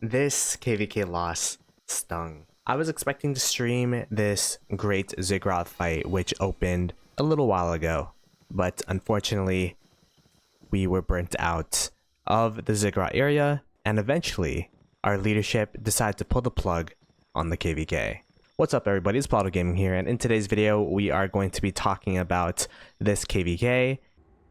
This KVK loss stung. I was expecting to stream this great Ziggurat fight which opened a little while ago, but unfortunately we were burnt out of the Ziggurat area, and eventually our leadership decided to pull the plug on the KVK. What's up everybody, it's Ploto Gaming here, and in today's video we are going to be talking about this KVK.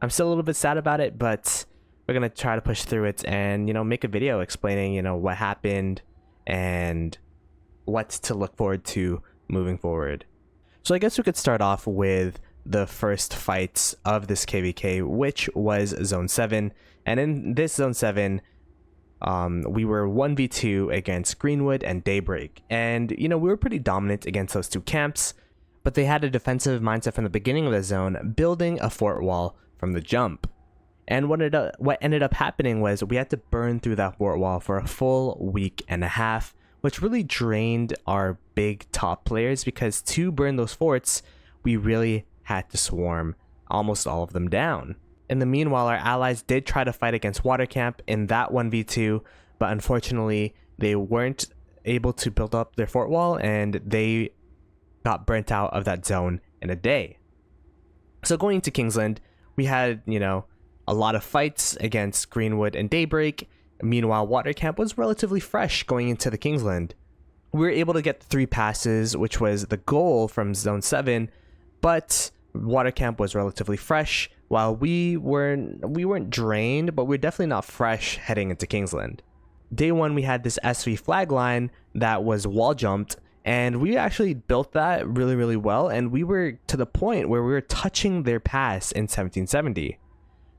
I'm still a little bit sad about it, but we're going to try to push through it and, make a video explaining, what happened and what to look forward to moving forward. So I guess we could start off with the first fights of this KVK, which was Zone 7. And in this Zone 7, we were 1v2 against Greenwood and Daybreak. And, we were pretty dominant against those two camps, but they had a defensive mindset from the beginning of the zone, building a fort wall from the jump. And what ended up happening was we had to burn through that fort wall for a full week and a half, which really drained our big top players, because to burn those forts, we really had to swarm almost all of them down. In the meanwhile, our allies did try to fight against Water Camp in that 1v2, but unfortunately, they weren't able to build up their fort wall, and they got burnt out of that zone in a day. So going to Kingsland, we had, a lot of fights against Greenwood and Daybreak. Meanwhile, Water Camp was relatively fresh going into the Kingsland. We were able to get 3 passes, which was the goal from Zone 7, but Water Camp was relatively fresh, while we weren't drained, but we're definitely not fresh heading into Kingsland. Day 1, we had this SV flag line that was wall jumped, and we actually built that really, really well, and we were to the point where we were touching their pass in 1770.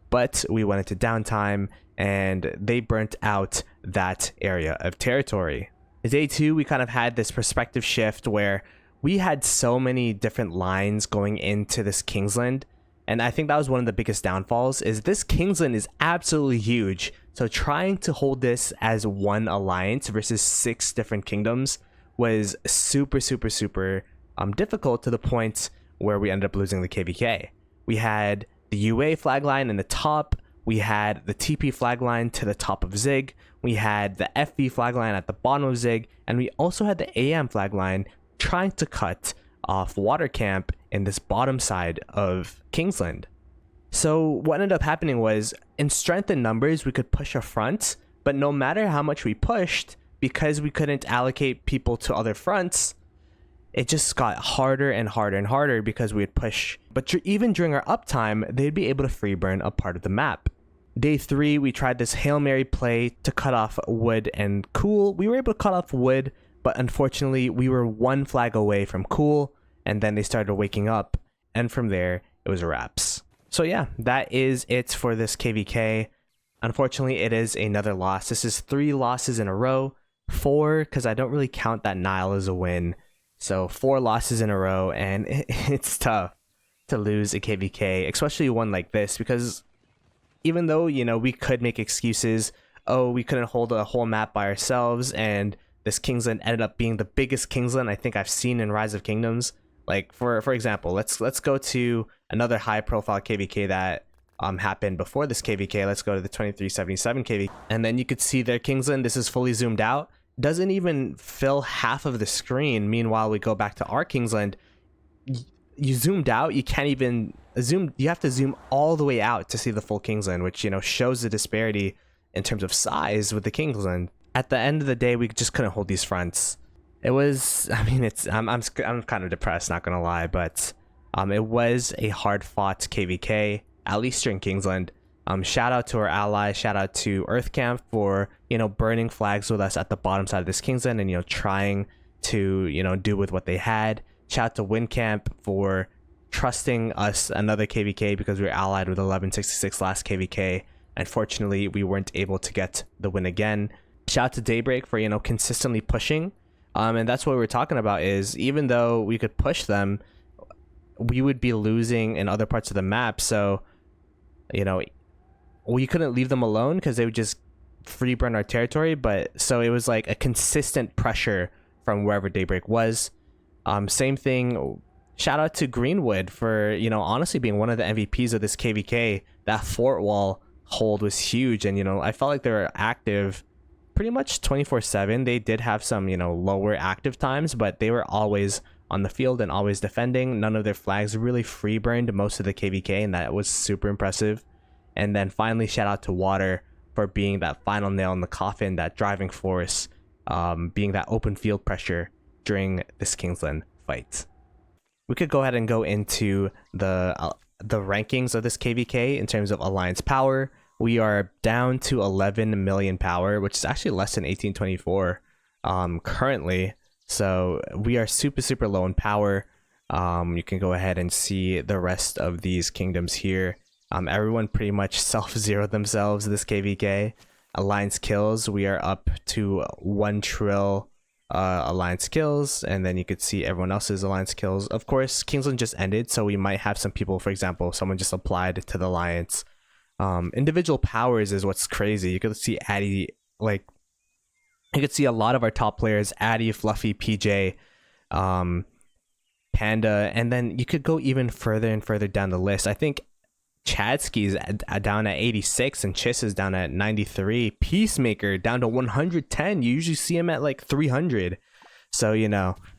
But we went into downtime and they burnt out that area of territory. Day 2, we kind of had this perspective shift where we had so many different lines going into this Kingsland. And I think that was one of the biggest downfalls, is this Kingsland is absolutely huge. So trying to hold this as one alliance versus 6 different kingdoms was super difficult, to the point where we ended up losing the KVK. We had the UA flag line in the top, we had the TP flag line to the top of Zig, we had the FV flag line at the bottom of Zig, and we also had the AM flag line trying to cut off Water Camp in this bottom side of Kingsland. So what ended up happening was, in strength and numbers we could push a front, but no matter how much we pushed, because we couldn't allocate people to other fronts, it just got harder and harder and harder because we would push. But even during our uptime, they'd be able to free burn a part of the map. Day 3, we tried this Hail Mary play to cut off Wood and Cool. We were able to cut off Wood, but unfortunately we were 1 flag away from Cool, and then they started waking up, and from there it was wraps. So yeah, that is it for this KVK. Unfortunately, it is another loss. This is 3 losses in a row. 4, because I don't really count that Nile as a win. So 4 losses in a row, and it's tough to lose a KVK, especially one like this, because even though, we could make excuses, oh, we couldn't hold a whole map by ourselves, and this Kingsland ended up being the biggest Kingsland I think I've seen in Rise of Kingdoms. Like, for example, let's go to another high-profile KVK that happened before this KVK. Let's go to the 2377 KVK, and then you could see their Kingsland. This is fully zoomed out. Doesn't even fill half of the screen. Meanwhile, we go back to our Kingsland. You zoomed out, you can't even zoom. You have to zoom all the way out to see the full Kingsland, which shows the disparity in terms of size with the Kingsland. At the end of the day, we just couldn't hold these fronts. It was, I'm kind of depressed, not gonna lie, but it was a hard fought KVK, at least during Kingsland. Shout out to our allies, shout out to Earth Camp for, burning flags with us at the bottom side of this Kingsland and, trying to, do with what they had. Shout out to Wind Camp for trusting us another KVK because we were allied with 1166 last KVK. Unfortunately, we weren't able to get the win again. Shout out to Daybreak for, consistently pushing. And that's what we're talking about, is even though we could push them, we would be losing in other parts of the map. So, we couldn't leave them alone because they would just free burn our territory. But so it was like a consistent pressure from wherever Daybreak was. Same thing. Shout out to Greenwood for, honestly being one of the MVPs of this KVK. That fort wall hold was huge. And, I felt like they were active pretty much 24/7. They did have some, lower active times, but they were always on the field and always defending. None of their flags really free burned most of the KVK, and that was super impressive. And then finally, shout out to Water for being that final nail in the coffin, that driving force, being that open field pressure during this Kingsland fight. We could go ahead and go into the rankings of this KVK in terms of alliance power. We are down to 11 million power, which is actually less than 1824 currently. So we are super low in power. You can go ahead and see the rest of these kingdoms here. Everyone pretty much self-zeroed themselves this KVK. Alliance kills, we are up to 1 trill alliance kills, and then you could see everyone else's alliance kills. Of course, Kingsland just ended, so we might have some people, for example, someone just applied to the alliance. Individual powers is what's crazy. You could see Addy, like, you could see a lot of our top players, Addy, Fluffy, PJ, Panda, and then you could go even further and further down the list. I think Chadsky's down at 86 and Chiss is down at 93. Peacemaker down to 110. You usually see him at like 300. So,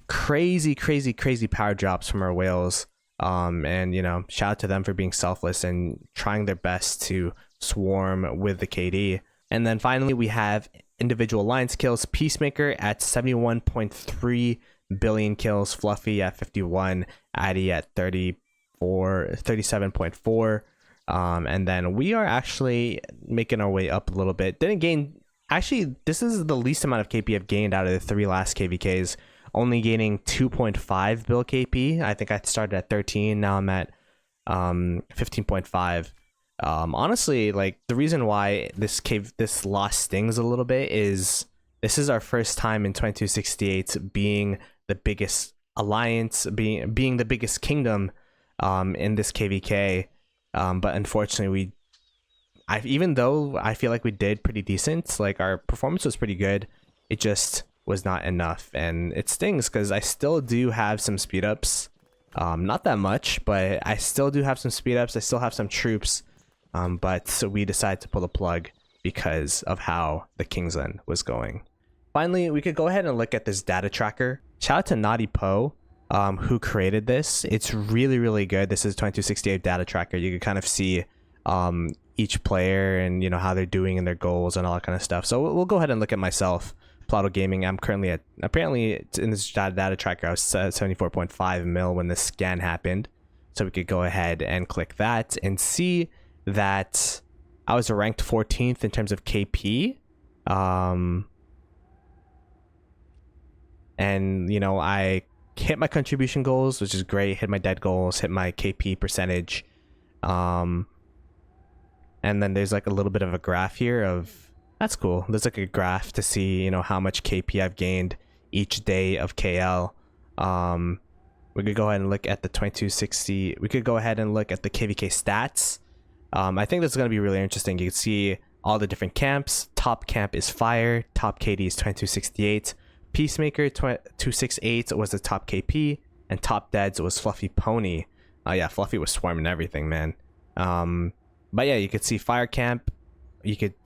crazy power drops from our whales. And shout out to them for being selfless and trying their best to swarm with the KD. And then finally, we have individual alliance kills. Peacemaker at 71.3 billion kills. Fluffy at 51. Addy at 37.4. And then we are actually making our way up a little bit. Didn't gain. Actually, this is the least amount of KP I've gained out of the 3 last KVKs. Only gaining 2.5 bill KP. I think I started at 13. Now I'm at 15.5. Honestly, like, the reason why this loss stings a little bit is this is our first time in 2268 being the biggest alliance, being the biggest kingdom in this KVK. But unfortunately, even though I feel like we did pretty decent, like, our performance was pretty good, it just was not enough, and it stings because I still do have some speed ups, not that much, but I still do have some speed ups. I still have some troops, but so we decided to pull the plug because of how the Kingsland was going. Finally, we could go ahead and look at this data tracker. Shout out to Naughty Poe, who created this. It's really good. This is 2268 data tracker. You can kind of see each player and how they're doing and their goals and all that kind of stuff. So we'll go ahead and look at myself. Ploto Gaming, I'm currently at, apparently in this data tracker, I was at 74.5 mil when this scan happened. So we could go ahead and click that and see that I was ranked 14th in terms of KP. And, I hit my contribution goals, which is great, hit my dead goals, hit my KP percentage. And then there's like a little bit of a graph here of, that's cool. There's like a graph to see, how much KP I've gained each day of KL. We could go ahead and look at the 2260. We could go ahead and look at the KVK stats. I think this is going to be really interesting. You can see all the different camps. Top camp is Fire. Top KD is 2268. Peacemaker 268 was the top KP. And top deads was Fluffy Pony. Yeah, Fluffy was swarming everything, man. But yeah, you could see Fire camp.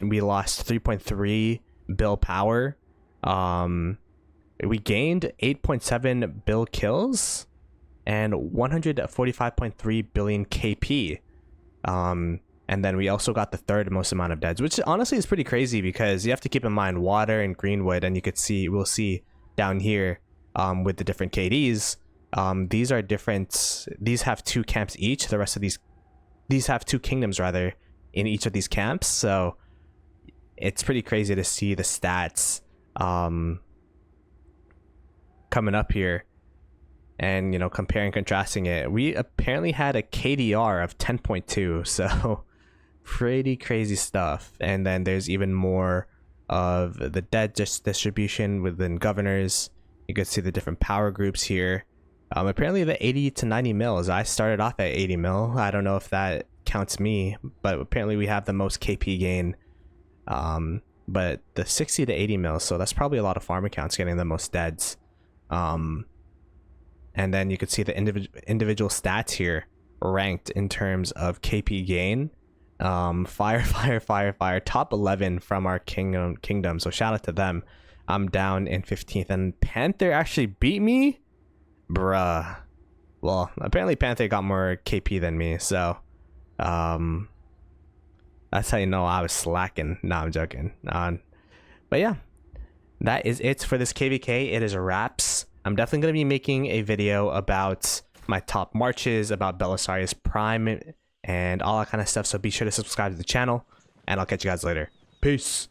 We lost 3.3 bill power. We gained 8.7 bill kills and 145.3 billion KP. And then we also got the third most amount of deads, which honestly is pretty crazy because you have to keep in mind Water and Greenwood, and we'll see down here with the different KDs. These are different. These have 2 camps each. The rest of these have 2 kingdoms rather in each of these camps, so it's pretty crazy to see the stats coming up here and comparing, contrasting it. We apparently had a KDR of 10.2, so pretty crazy stuff. And then there's even more of the dead distribution within governors. You can see the different power groups here. Apparently the 80 to 90 mils, I started off at 80 mil. I don't know if that counts me, but apparently we have the most KP gain. But the 60 to 80 mils, so that's probably a lot of farm accounts getting the most deads. And then you could see the individual stats here ranked in terms of KP gain. Fire. Top 11 from our kingdom. So shout out to them. I'm down in 15th, and Panther actually beat me? Bruh. Well, apparently Panther got more KP than me, so that's how you know I was slacking. No, I'm joking. But yeah, that is it for this KVK. It is wraps. I'm definitely going to be making a video about my top marches, about Belisarius Prime, and all that kind of stuff. So be sure to subscribe to the channel, and I'll catch you guys later. Peace.